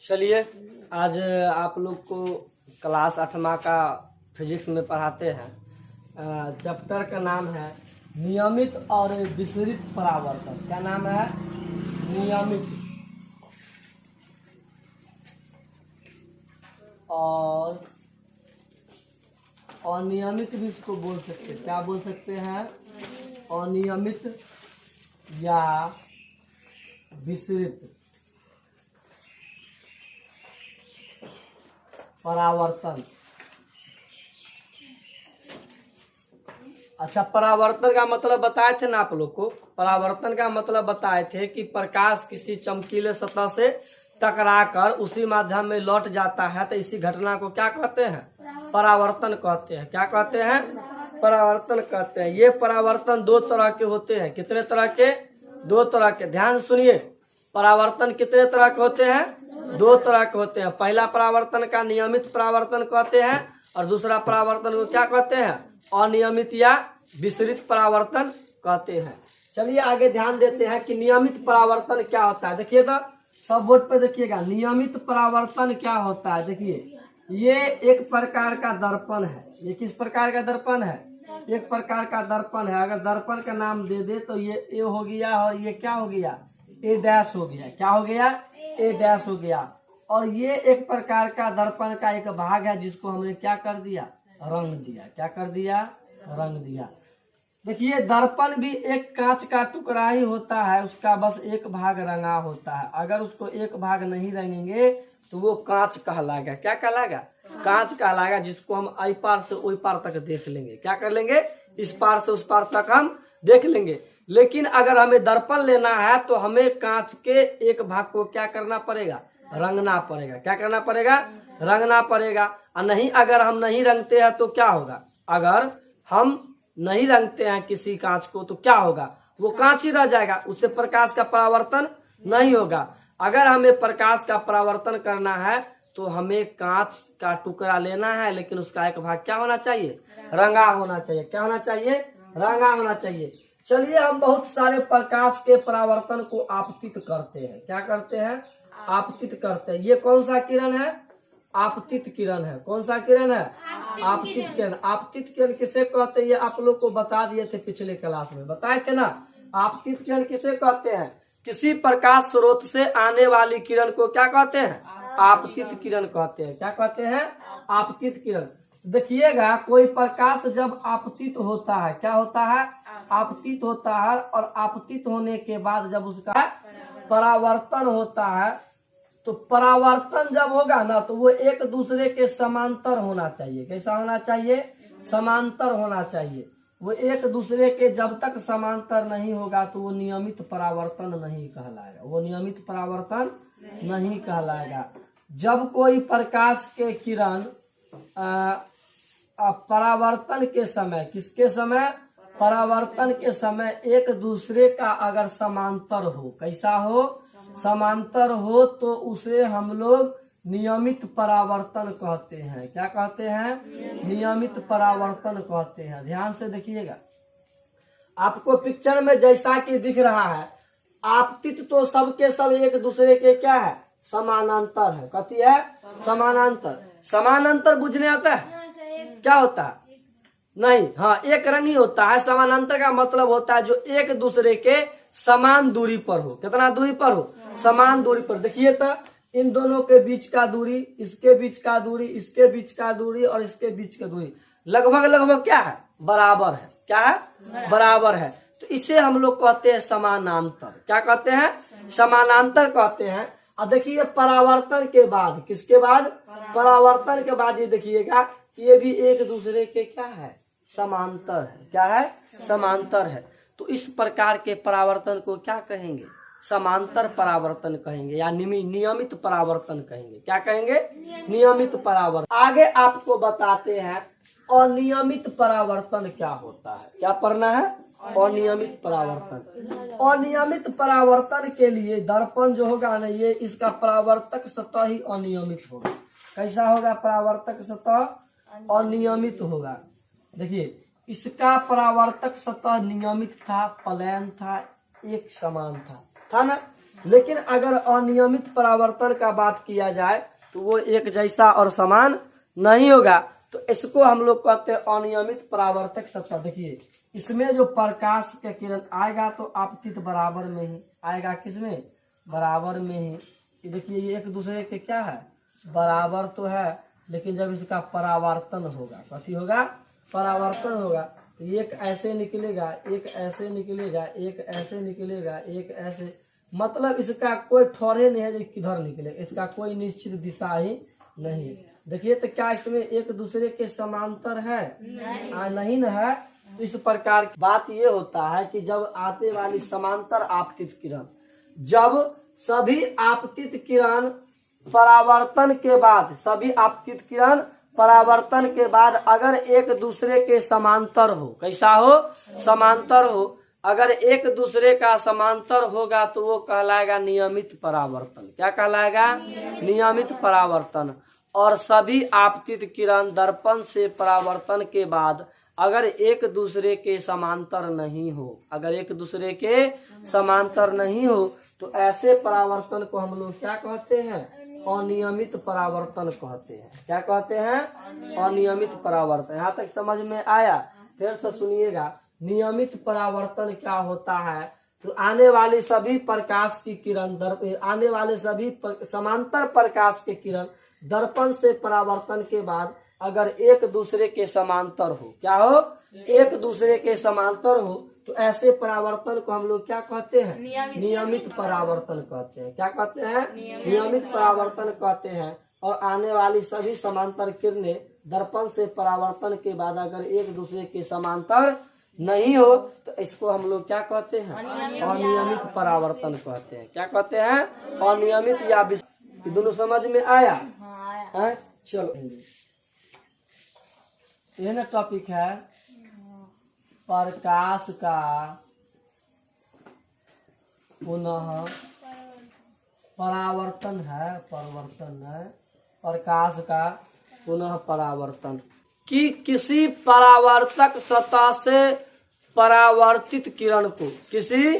चलिए आज आप लोग को क्लास 8वां का फिजिक्स में पढ़ाते हैं। चैप्टर का नाम है नियमित और विसरित परावर्तन। क्या नाम है? नियमित और अनियमित भी इसको बोल सकते हैं। क्या बोल सकते हैं? अनियमित या विसरित परावर्तन। अच्छा, परावर्तन का मतलब बताए थे ना आप लोग को। परावर्तन का मतलब बताए थे कि प्रकाश किसी चमकीले सतह से टकराकर उसी माध्यम में लौट जाता है, तो इसी घटना को क्या कहते हैं? परावर्तन कहते हैं। क्या कहते हैं? परावर्तन कहते हैं। ये परावर्तन दो तरह के होते हैं। कितने तरह के? दो तरह के। ध्यान सुनिए, परावर्तन कितने तरह के होते हैं? दो तरह के होते हैं। पहला परावर्तन का नियमित परावर्तन कहते हैं और दूसरा परावर्तन को क्या कहते हैं? अनियमित या विसरित परावर्तन कहते हैं। चलिए आगे ध्यान देते हैं कि नियमित परावर्तन क्या होता है। देखिए तो सब बोर्ड पे देखिएगा, नियमित परावर्तन क्या होता है। देखिए ये एक प्रकार का दर्पण है। ये किस प्रकार का दर्पण है? एक प्रकार का दर्पण है। अगर दर्पण का नाम दे दे तो ये ए हो गया और ये क्या हो गया? ए डैश हो गया। क्या हो गया? ए डैश हो गया। और ये एक प्रकार का दर्पण का एक भाग है जिसको हमने क्या कर दिया? रंग दिया। क्या कर दिया? रंग दिया। देखिए दर्पण भी एक कांच का टुकड़ा ही होता है, उसका बस एक भाग रंगा होता है। अगर उसको एक भाग नहीं रंगेंगे तो वो कांच कहलाएगा। क्या कहलाएगा? कांच कहलाएगा, जिसको हम आई पार से ओई पार तक देख लेंगे। क्या कर लेंगे? इस पार से उस पार तक हम देख लेंगे। लेकिन अगर हमें दर्पण लेना है तो हमें कांच के एक भाग को क्या करना पड़ेगा? रंगना पड़ेगा। क्या करना पड़ेगा? रंगना पड़ेगा। और नहीं, अगर हम नहीं रंगते हैं तो क्या होगा? अगर हम नहीं रंगते हैं किसी कांच को तो क्या होगा? वो कांच ही रह जाएगा, उससे प्रकाश का परावर्तन नहीं होगा। अगर हमें प्रकाश का परावर्तन करना है तो हमें कांच का टुकड़ा लेना है, लेकिन उसका एक भाग क्या होना चाहिए? रंगा होना चाहिए। क्या होना चाहिए? रंगा होना चाहिए। चलिए हम बहुत सारे प्रकाश के परावर्तन को आपतित करते हैं। क्या करते हैं? आपतित करते हैं। ये कौन सा किरण है? आपतित किरण है। कौन सा किरण है? आपतित किरण। आपतित किरण किसे कहते हैं? ये आप लोग को बता दिए थे पिछले क्लास में, बताए थे ना। आपतित किरण किसे कहते हैं? किसी प्रकाश स्रोत से आने वाली किरण को क्या कहते हैं? आपतित किरण कहते हैं। क्या कहते हैं? आपतित किरण। देखिएगा कोई प्रकाश जब आपतित होता है, क्या होता है? आपतित होता है। और आपतित होने के बाद जब उसका परावर्तन होता है, तो परावर्तन जब होगा ना तो वो एक दूसरे के समांतर होना चाहिए। कैसा होना चाहिए? समांतर होना चाहिए। वो एक दूसरे के जब तक समांतर नहीं होगा तो वो नियमित परावर्तन नहीं कहलाएगा। वो नियमित परावर्तन नहीं कहलाएगा। जब कोई प्रकाश के किरण परावर्तन के समय, किसके समय? परावर्तन के समय एक दूसरे का अगर समांतर हो, कैसा हो? समांतर हो, तो उसे हम लोग नियमित परावर्तन कहते हैं। क्या कहते हैं? नियमित परावर्तन कहते हैं। ध्यान से देखिएगा, आपको पिक्चर में जैसा कि दिख रहा है, आपतित तो सबके सब एक दूसरे के क्या है? समानांतर है। कथी है? समानांतर। समानांतर बुझने आता है? क्या होता है? नहीं, हाँ, एक रंग ही होता है। समानांतर का मतलब होता है जो एक दूसरे के समान दूरी पर हो। कितना दूरी पर हो? समान दूरी पर। देखिए तो इन दोनों के बीच का दूरी, इसके बीच का दूरी, इसके बीच का दूरी और इसके बीच का दूरी लगभग लगभग क्या है? बराबर है। क्या है? बराबर है। तो इसे हम लोग कहते हैं समानांतर। क्या कहते हैं? समानांतर कहते हैं। और देखिए परावर्तन के बाद, किसके बाद? परावर्तन के बाद ये देखिएगा ये भी एक दूसरे के क्या है? समांतर है। क्या है? समांतर है। तो इस प्रकार के परावर्तन को क्या कहेंगे? समांतर परावर्तन कहेंगे या नियमित परावर्तन कहेंगे। क्या कहेंगे? नियमित परावर्तन। आगे आपको बताते हैं अनियमित परावर्तन क्या होता है। क्या पढ़ना है? अनियमित परावर्तन। अनियमित परावर्तन के लिए दर्पण जो होगा ना, ये इसका परावर्तक सतह ही अनियमित होगा। कैसा होगा? परावर्तक सतह अनियमित होगा। देखिए इसका परावर्तक सतह नियमित था, प्लेन था, एक समान था ना। लेकिन अगर अनियमित परावर्तन का बात किया जाए तो वो एक जैसा और समान नहीं होगा। तो इसको हम लोग कहते हैं अनियमित परावर्तक सतह। देखिए इसमें जो प्रकाश का किरण आएगा तो आपतित बराबर में ही आएगा, किसमें, बराबर में ही। ये देखिए ये एक दूसरे के क्या है, बराबर तो है, लेकिन जब इसका परावर्तन होगा, कथी होगा, परावर्तन होगा, तो एक ऐसे निकलेगा, एक ऐसे निकलेगा, एक ऐसे निकलेगा, एक ऐसे, मतलब इसका कोई ठौरे नहीं है जो किधर निकले, इसका कोई निश्चित दिशा ही नहीं। देखिए तो क्या इसमें एक दूसरे के समांतर है, नहीं न है। तो इस प्रकार की बात ये होता है कि जब आते वाली समांतर आपतित किरण, जब सभी आपतित किरण परावर्तन के बाद, सभी आपतित किरण परावर्तन के बाद अगर एक दूसरे के समांतर हो, कैसा हो, समांतर हो, अगर एक दूसरे का समांतर होगा तो वो कहलाएगा नियमित परावर्तन। क्या कहलाएगा, नियमित परावर्तन। और सभी आपतित किरण दर्पण से परावर्तन के बाद अगर एक दूसरे के समांतर नहीं हो, अगर एक दूसरे के समांतर नहीं हो, तो ऐसे परावर्तन को हम लोग क्या कहते हैं, अनियमित परावर्तन कहते हैं। क्या कहते हैं, अनियमित परावर्तन। यहाँ तक समझ में आया? फिर से सुनिएगा, नियमित परावर्तन क्या होता है, तो आने वाली सभी प्रकाश की किरण, आने वाले सभी समांतर प्रकाश के किरण दर्पण से परावर्तन के बाद अगर एक दूसरे के समांतर हो, क्या हो, एक दूसरे के समांतर हो, तो ऐसे परावर्तन को हम लोग क्या कहते हैं, नियमित परावर्तन कहते हैं। क्या कहते हैं, नियमित परावर्तन कहते हैं। और आने वाली सभी समांतर किरणें दर्पण से परावर्तन के बाद अगर एक दूसरे के समांतर नहीं हो तो इसको हम लोग क्या कहते हैं, अनियमित परावर्तन कहते हैं। क्या कहते हैं, अनियमित या दोनों समझ में आया है? चलो यह ना टॉपिक है प्रकाश का पुनः परावर्तन है, परिवर्तन है, प्रकाश का पुनः परावर्तन। कि किसी परावर्तक सतह से परावर्तित किरण को, किसी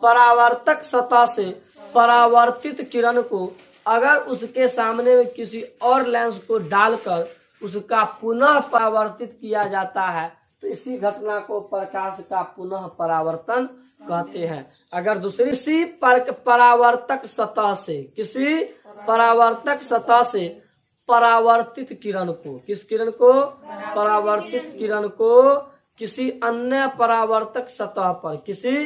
परावर्तक सतह से परावर्तित किरण को अगर उसके सामने में किसी और लेंस को डालकर उसका पुनः परावर्तित किया जाता है तो इसी घटना को प्रकाश का पुनः परावर्तन कहते हैं। अगर दूसरी किसी परावर्तक सतह से, किसी परावर्तक सतह से परावर्तित किरण को, किस किरण को, परावर्तित किरण को किसी अन्य परावर्तक सतह पर, किसी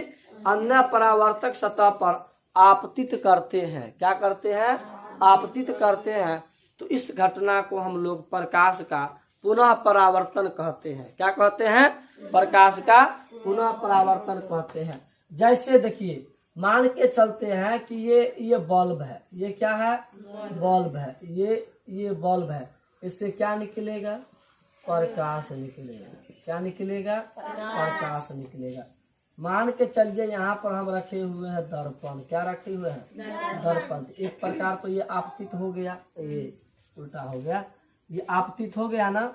अन्य परावर्तक सतह पर आपतित करते हैं। क्या करते हैं, आपतित करते हैं, तो इस घटना को हम लोग प्रकाश का पुनः परावर्तन कहते हैं। क्या कहते हैं, प्रकाश का पुनः परावर्तन कहते हैं। जैसे देखिए मान के चलते हैं कि ये बल्ब है, ये क्या है, बल्ब है, ये बल्ब है, इससे क्या निकलेगा, प्रकाश निकलेगा। क्या निकलेगा, प्रकाश निकलेगा। मान के चलिए यहाँ पर हम रखे हुए हैं दर्पण। क्या रखे हुए हैं, दर्पण। एक प्रकार तो ये आपतित हो गया, ये उल्टा हो गया, ये आपतित हो गया ना,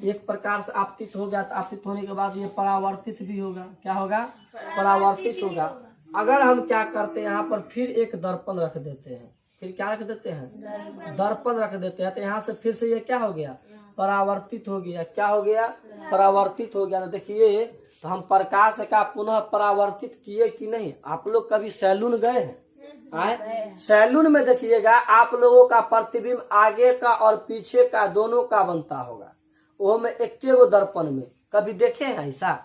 एक प्रकार से आपतित हो गया। तो आपतित होने के बाद ये परावर्तित भी होगा। क्या होगा, परावर्तित होगा। अगर हम क्या करते हैं, यहाँ पर फिर एक दर्पण रख देते हैं, फिर क्या रख देते हैं, दर्पण रख देते हैं, तो यहाँ से फिर से ये क्या हो गया, परावर्तित हो गया। क्या हो गया, परावर्तित हो गया। तो देखिए तो हम प्रकाश का पुनः परावर्तित किए कि नहीं। आप लोग कभी सैलून गए हैं, सैलून में देखिएगा आप लोगों का प्रतिबिंब आगे का और पीछे का दोनों का बनता होगा, वो में एक वो दर्पण में। कभी देखे हैं ऐसा?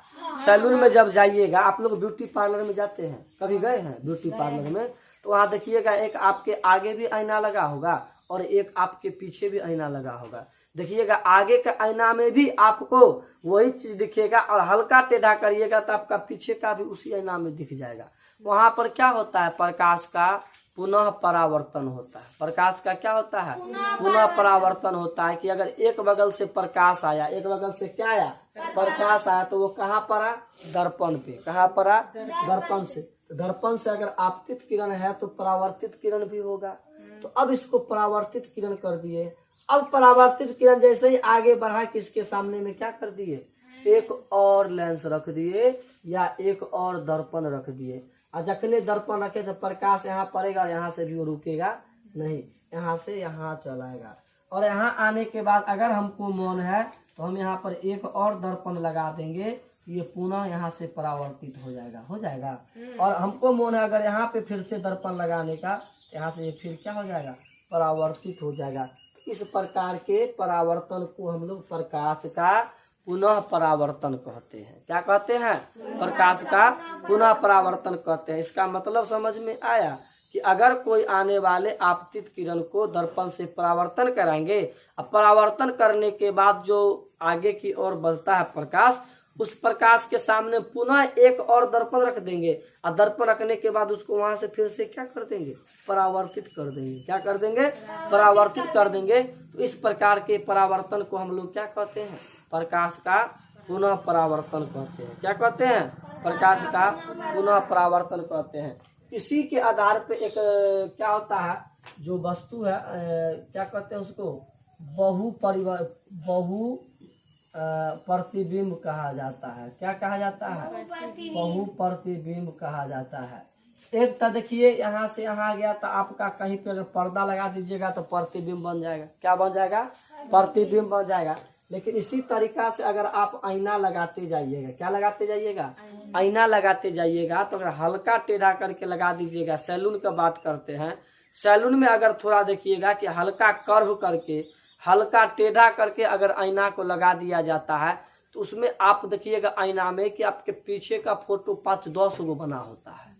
सैलून में जब जाइएगा, आप लोग ब्यूटी पार्लर में जाते हैं, कभी गए हैं ब्यूटी पार्लर में, तो वहाँ देखिएगा एक आपके आगे भी आईना लगा होगा और एक आपके पीछे भी आईना लगा होगा। देखिएगा आगे का आईना में भी आपको वही चीज दिखेगा और हल्का टेढ़ा करिएगा तो आपका पीछे का भी उसी आईना में दिख जाएगा। वहां पर क्या होता है, प्रकाश का पुनः परावर्तन होता है। प्रकाश का क्या होता है, पुनः परावर्तन होता है। कि अगर एक बगल से प्रकाश आया, एक बगल से क्या आया, प्रकाश आया, तो वो कहाँ पड़ा, दर्पण पे। कहाँ पड़ा, दर्पण से। दर्पण से अगर आपतित किरण है तो परावर्तित किरण भी होगा। तो अब इसको परावर्तित किरण कर दिए। अब परावर्तित किरण जैसे ही आगे बढ़ा कि इसके सामने में क्या कर दिए, एक और लेंस रख दिए या एक और दर्पण रख दिए। और जखने दर्पण रखे तो प्रकाश यहाँ पड़ेगा, यहाँ से भी वो रुकेगा नहीं, यहाँ से यहाँ चलाएगा। और यहाँ आने के बाद अगर हमको मन है तो हम यहाँ पर एक और दर्पण लगा देंगे, ये पुनः यहाँ से परावर्तित हो जाएगा। और हमको मन है अगर यहाँ पे फिर से दर्पण लगाने का, यहाँ से ये फिर क्या हो जाएगा, परावर्तित हो जाएगा। इस प्रकार के परावर्तन को हम लोग प्रकाश का पुनः परावर्तन कहते हैं। क्या कहते हैं? प्रकाश का पुनः परावर्तन कहते हैं। इसका मतलब समझ में आया कि अगर कोई आने वाले आपतित किरण को दर्पण से परावर्तन कराएंगे, अब परावर्तन करने के बाद जो आगे की ओर बढ़ता है प्रकाश, उस प्रकाश के सामने पुनः एक और दर्पण रख देंगे, और दर्पण रखने के बाद उसको वहां से फिर से क्या कर देंगे, परावर्तित कर देंगे। क्या कर देंगे? परावर्तित कर देंगे। तो इस प्रकार के परावर्तन को हम लोग क्या कहते हैं? प्रकाश का पुनः परावर्तन कहते हैं। क्या कहते हैं? प्रकाश का पुनः परावर्तन कहते हैं। इसी के आधार पे एक क्या होता है, जो वस्तु है क्या कहते हैं उसको, बहु प्रतिबिंब कहा जाता है। क्या कहा जाता है? बहु प्रतिबिंब कहा जाता है। एक तो देखिए यहाँ से यहाँ गया तो आपका कहीं पे पर्दा लगा दीजिएगा तो प्रतिबिंब बन जाएगा। क्या बन जाएगा? प्रतिबिंब बन जाएगा। लेकिन इसी तरीका से अगर आप आईना लगाते जाइएगा, क्या लगाते जाइएगा? आईना लगाते जाइएगा, तो अगर हल्का टेढ़ा करके लगा दीजिएगा, सैलून का बात करते हैं, सैलून में अगर थोड़ा देखिएगा कि हल्का कर्व करके, हल्का टेढ़ा करके अगर आईना को लगा दिया जाता है, तो उसमें आप देखिएगा आईना में कि आपके पीछे का फोटो 5-10 गो बना होता है।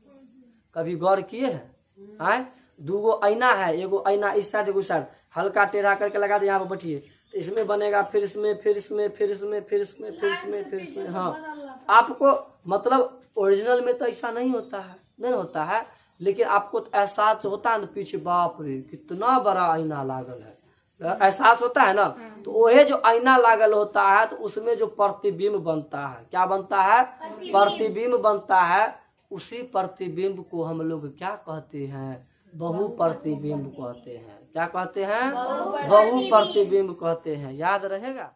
कभी गौर किए हैं? 2 गो आईना है, एगो आईना इस साइड एगो साइड, हल्का टेढ़ा करके लगा दिया, यहाँ पर बैठिए, तो इसमें बनेगा, फिर इसमें, फिर इसमें, फिर इसमें, फिर इसमें, फिर इसमें, फिर इसमें। हाँ, आपको मतलब ओरिजिनल में तो ऐसा नहीं होता है, नहीं होता है, लेकिन आपको तो एहसास होता है ना, पीछे बाप रे कितना बड़ा आईना लागल है, एहसास होता है ना। तो वही जो आईना लागल होता है, तो उसमें जो प्रतिबिंब बनता है, क्या बनता है? प्रतिबिंब बनता है। उसी प्रतिबिंब को हम लोग क्या कहते हैं? बहु प्रतिबिंब कहते हैं। क्या कहते हैं? बहु प्रतिबिंब कहते हैं। याद रहेगा।